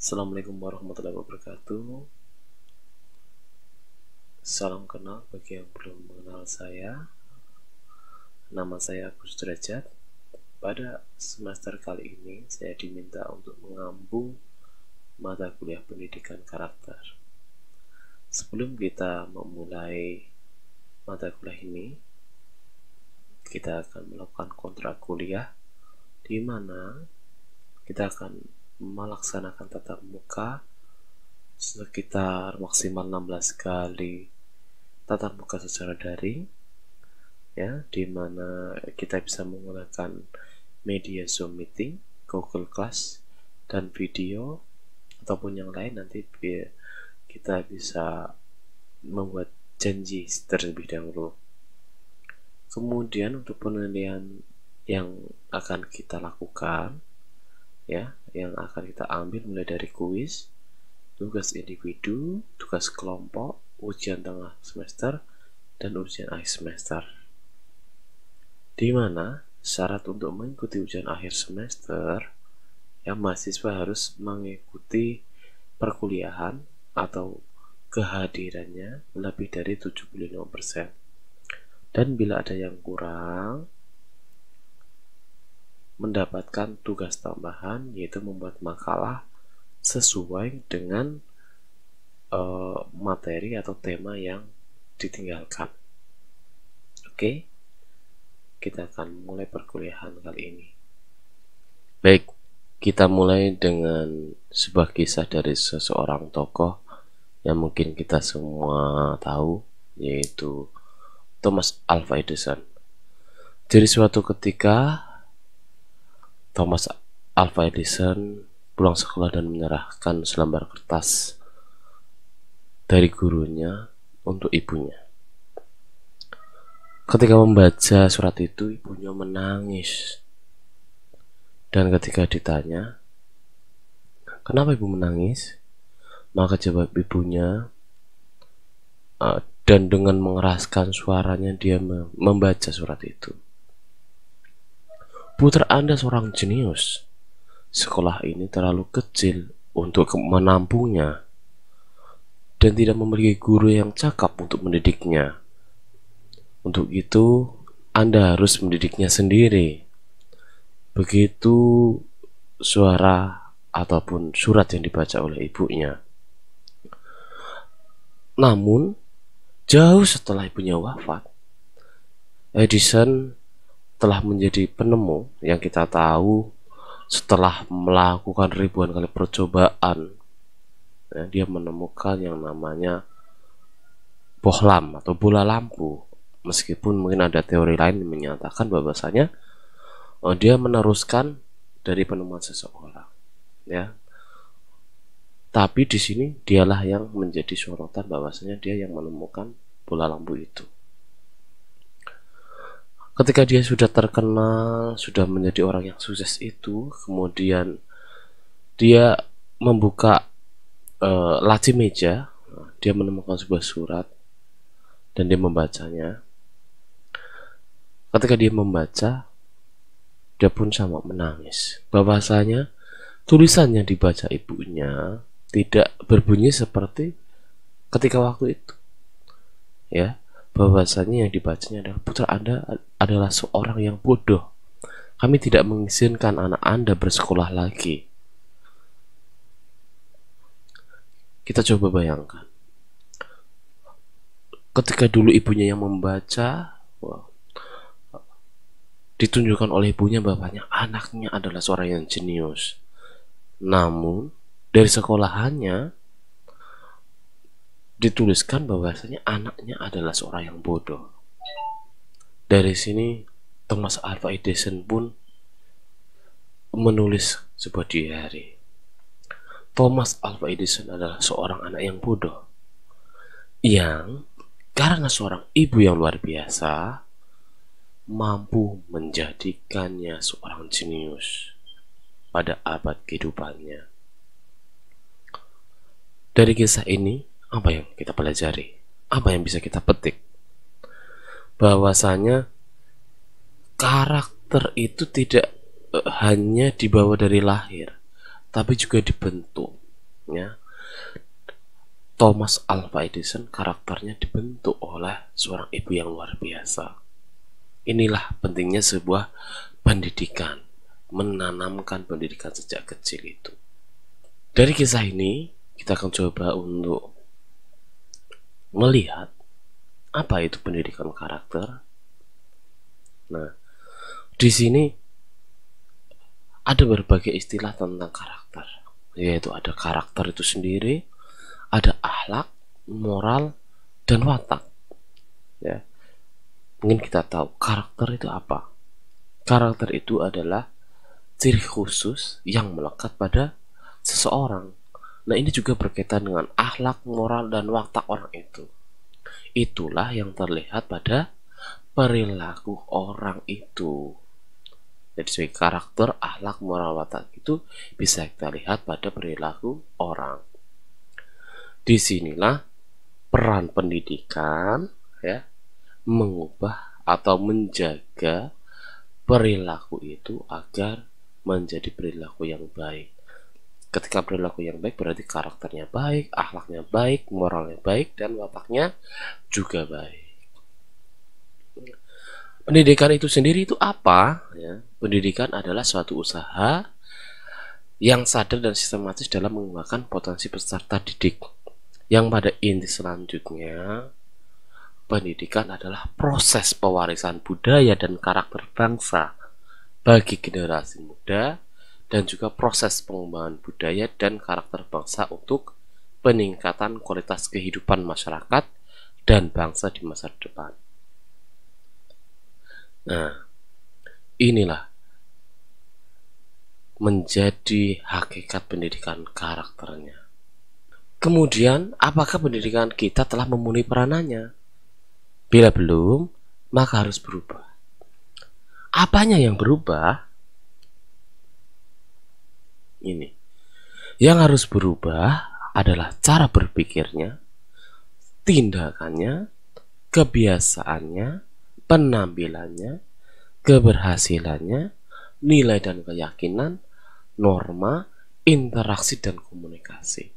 Assalamualaikum warahmatullahi wabarakatuh. Salam kenal bagi yang belum mengenal saya. Nama saya Agus Derajat. Pada semester kali ini saya diminta untuk mengampu mata kuliah pendidikan karakter. Sebelum kita memulai mata kuliah ini, kita akan melakukan kontrak kuliah di mana kita akan melaksanakan tatap muka sekitar maksimal 16 kali tatap muka secara daring, ya, di mana kita bisa menggunakan media Zoom meeting, Google Class, dan video ataupun yang lain. Nanti kita bisa membuat janji terlebih dahulu. Kemudian untuk penilaian yang akan kita lakukan, ya, yang akan kita ambil mulai dari kuis, tugas individu, tugas kelompok, ujian tengah semester, dan ujian akhir semester. Di mana syarat untuk mengikuti ujian akhir semester, ya, mahasiswa harus mengikuti perkuliahan atau kehadirannya lebih dari 75%. Dan bila ada yang kurang, mendapatkan tugas tambahan, yaitu membuat makalah sesuai dengan materi atau tema yang ditinggalkan. Oke, kita akan mulai perkuliahan kali ini. Baik, kita mulai dengan sebuah kisah dari seseorang tokoh yang mungkin kita semua tahu, yaitu Thomas Alva Edison. Jadi suatu ketika Thomas Alva Edison pulang sekolah dan menyerahkan selembar kertas dari gurunya untuk ibunya. Ketika membaca surat itu, ibunya menangis. Dan ketika ditanya, "Kenapa ibu menangis?" Maka jawab ibunya, dan dengan mengeraskan suaranya dia membaca surat itu. "Putra Anda seorang jenius. Sekolah ini terlalu kecil untuk menampungnya dan tidak memiliki guru yang cakap untuk mendidiknya. Untuk itu, Anda harus mendidiknya sendiri." Begitu suara ataupun surat yang dibaca oleh ibunya. Namun, jauh setelah ibunya wafat, Edison telah menjadi penemu yang kita tahu setelah melakukan ribuan kali percobaan. Ya, dia menemukan yang namanya bohlam atau bola lampu. Meskipun mungkin ada teori lain yang menyatakan bahwasanya dia meneruskan dari penemuan seseorang, ya. Tapi di sini dialah yang menjadi sorotan bahwasanya dia yang menemukan bola lampu itu. Ketika dia sudah terkenal, sudah menjadi orang yang sukses itu, kemudian dia membuka laci meja, dia menemukan sebuah surat dan dia membacanya. Ketika dia membaca, dia pun sama menangis. Bahwasanya tulisan yang dibaca ibunya tidak berbunyi seperti ketika waktu itu, ya. Bahwasanya yang dibacanya adalah, "Putra Anda adalah seorang yang bodoh. Kami tidak mengizinkan anak Anda bersekolah lagi." Kita coba bayangkan, ketika dulu ibunya yang membaca, ditunjukkan oleh ibunya bahwanya anaknya adalah seorang yang jenius. Namun dari sekolahannya dituliskan bahwasanya anaknya adalah seorang yang bodoh. Dari sini Thomas Alva Edison pun menulis sebuah diary. Thomas Alva Edison adalah seorang anak yang bodoh, yang karena seorang ibu yang luar biasa mampu menjadikannya seorang jenius pada abad kehidupannya. Dari kisah ini, apa yang kita pelajari? Apa yang bisa kita petik? Bahwasanya karakter itu tidak hanya dibawa dari lahir, tapi juga dibentuk. ya, Thomas Alva Edison karakternya dibentuk oleh seorang ibu yang luar biasa. Inilah pentingnya sebuah pendidikan, menanamkan pendidikan sejak kecil itu. Dari kisah ini, kita akan coba untuk melihat apa itu pendidikan karakter. Nah, di sini ada berbagai istilah tentang karakter, yaitu ada karakter itu sendiri, ada akhlak, moral, dan watak. Ya, mungkin kita tahu karakter itu apa. Karakter itu adalah ciri khusus yang melekat pada seseorang. Nah, ini juga berkaitan dengan akhlak, moral, dan watak orang itu. Itulah yang terlihat pada perilaku orang itu. Jadi sebagai karakter, akhlak, moral, watak itu bisa kita lihat pada perilaku orang. Disinilah peran pendidikan, ya, mengubah atau menjaga perilaku itu agar menjadi perilaku yang baik. Ketika perilaku yang baik berarti karakternya baik, akhlaknya baik, moralnya baik, dan wataknya juga baik. Pendidikan itu sendiri itu apa? Ya, pendidikan adalah suatu usaha yang sadar dan sistematis dalam mengembangkan potensi peserta didik. Yang pada inti selanjutnya, pendidikan adalah proses pewarisan budaya dan karakter bangsa bagi generasi muda, dan juga proses pengembangan budaya dan karakter bangsa untuk peningkatan kualitas kehidupan masyarakat dan bangsa di masa depan. Nah, inilah menjadi hakikat pendidikan karakternya. Kemudian, apakah pendidikan kita telah memenuhi peranannya? Bila belum, maka harus berubah. Apanya yang berubah? Ini. Yang harus berubah adalah cara berpikirnya, tindakannya, kebiasaannya, penampilannya, keberhasilannya, nilai dan keyakinan, norma, interaksi dan komunikasi.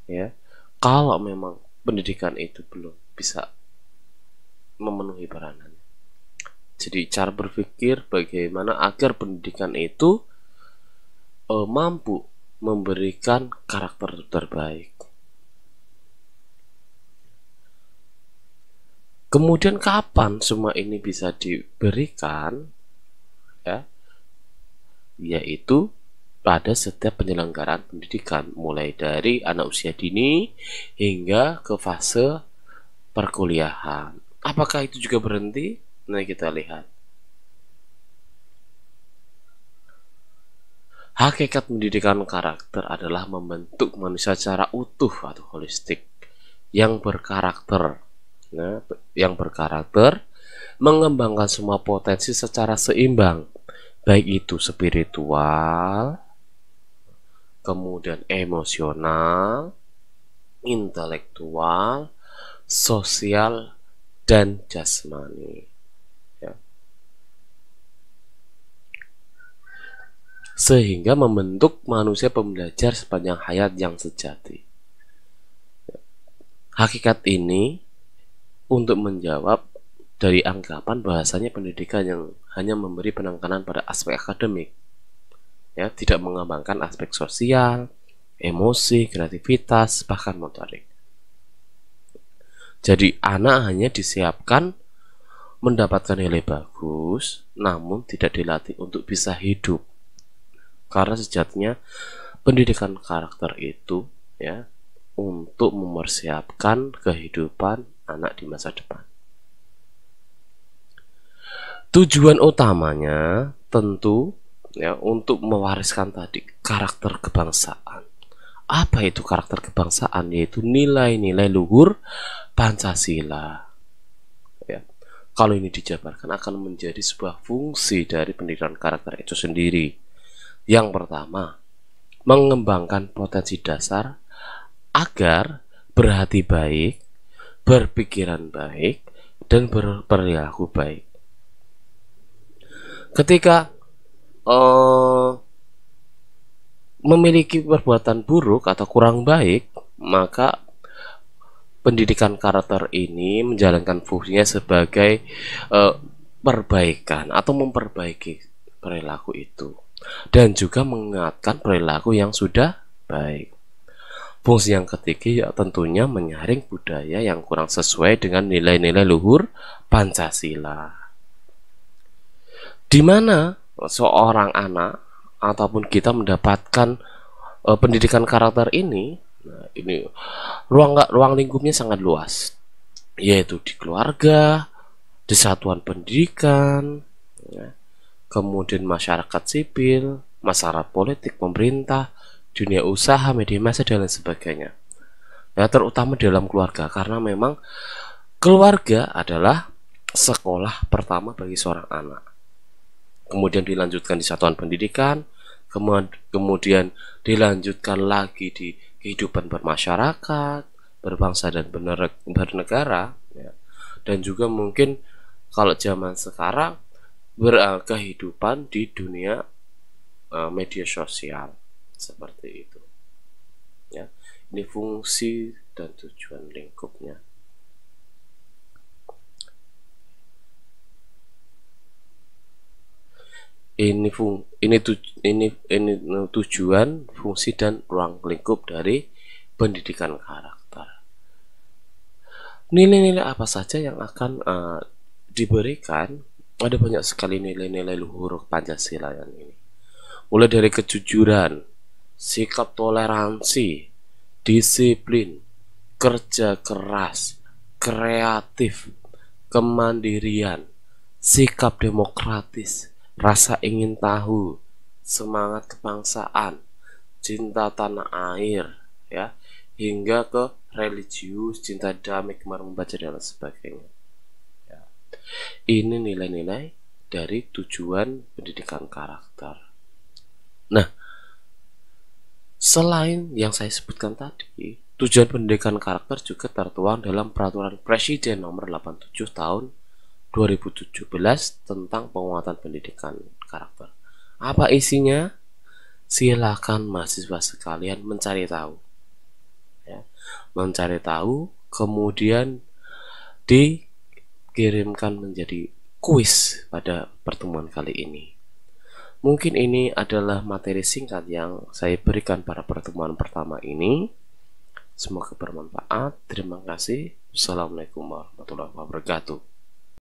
Ya, kalau memang pendidikan itu belum bisa memenuhi peranannya. Jadi cara berpikir bagaimana agar pendidikan itu mampu memberikan karakter terbaik. Kemudian kapan semua ini bisa diberikan? Ya, yaitu pada setiap penyelenggaraan pendidikan, mulai dari anak usia dini hingga ke fase perkuliahan. Apakah itu juga berhenti? Nah, kita lihat. Hakikat pendidikan karakter adalah membentuk manusia secara utuh atau holistik yang berkarakter. Nah, yang berkarakter mengembangkan semua potensi secara seimbang, baik itu spiritual, kemudian emosional, intelektual, sosial, dan jasmani. Ya. Sehingga membentuk manusia pembelajar sepanjang hayat yang sejati. Ya. Hakikat ini untuk menjawab dari anggapan bahasanya pendidikan yang hanya memberi penekanan pada aspek akademik, ya, tidak mengembangkan aspek sosial, emosi, kreativitas, bahkan motorik. Jadi anak hanya disiapkan mendapatkan nilai bagus, namun tidak dilatih untuk bisa hidup. Karena sejatinya pendidikan karakter itu, ya, untuk mempersiapkan kehidupan anak di masa depan. Tujuan utamanya tentu, ya, untuk mewariskan tadi karakter kebangsaan. Apa itu karakter kebangsaan? Yaitu nilai-nilai luhur Pancasila. Ya. Kalau ini dijabarkan akan menjadi sebuah fungsi dari pendidikan karakter itu sendiri. Yang pertama, mengembangkan potensi dasar agar berhati baik, berpikiran baik, dan berperilaku baik. Ketika memiliki perbuatan buruk atau kurang baik, maka pendidikan karakter ini menjalankan fungsinya sebagai perbaikan atau memperbaiki perilaku itu, dan juga mengingatkan perilaku yang sudah baik. Fungsi yang ketiga ya tentunya menyaring budaya yang kurang sesuai dengan nilai-nilai luhur Pancasila. Di mana seorang anak ataupun kita mendapatkan pendidikan karakter ini, nah, ini ruang lingkupnya sangat luas, yaitu di keluarga, di satuan pendidikan, ya, kemudian masyarakat sipil, masyarakat politik, pemerintah, dunia usaha, media massa, dan lain sebagainya. Ya, terutama dalam keluarga, karena memang keluarga adalah sekolah pertama bagi seorang anak. Kemudian dilanjutkan di satuan pendidikan, kemudian dilanjutkan lagi di kehidupan bermasyarakat, berbangsa dan bernegara, ya. Dan juga mungkin kalau zaman sekarang berkehidupan di dunia media sosial seperti itu, ya. Ini fungsi dan tujuan lingkupnya. Ini tujuan, fungsi, dan ruang lingkup dari pendidikan karakter. Nilai-nilai apa saja yang akan diberikan? Ada banyak sekali nilai-nilai luhur Pancasila yang ini. Mulai dari kejujuran, sikap toleransi, disiplin, kerja keras, kreatif, kemandirian, sikap demokratis, rasa ingin tahu, semangat kebangsaan, cinta tanah air, ya, hingga ke religius, cinta damai, gemar membaca, dan sebagainya. Ya. Ini nilai-nilai dari tujuan pendidikan karakter. Nah, selain yang saya sebutkan tadi, tujuan pendidikan karakter juga tertuang dalam Peraturan Presiden Nomor 87 Tahun 2017 tentang penguatan pendidikan karakter. Apa isinya? Silakan mahasiswa sekalian mencari tahu, ya. Mencari tahu, kemudian dikirimkan menjadi kuis pada pertemuan kali ini. Mungkin ini adalah materi singkat yang saya berikan pada pertemuan pertama ini. Semoga bermanfaat. Terima kasih. Assalamualaikum warahmatullahi wabarakatuh.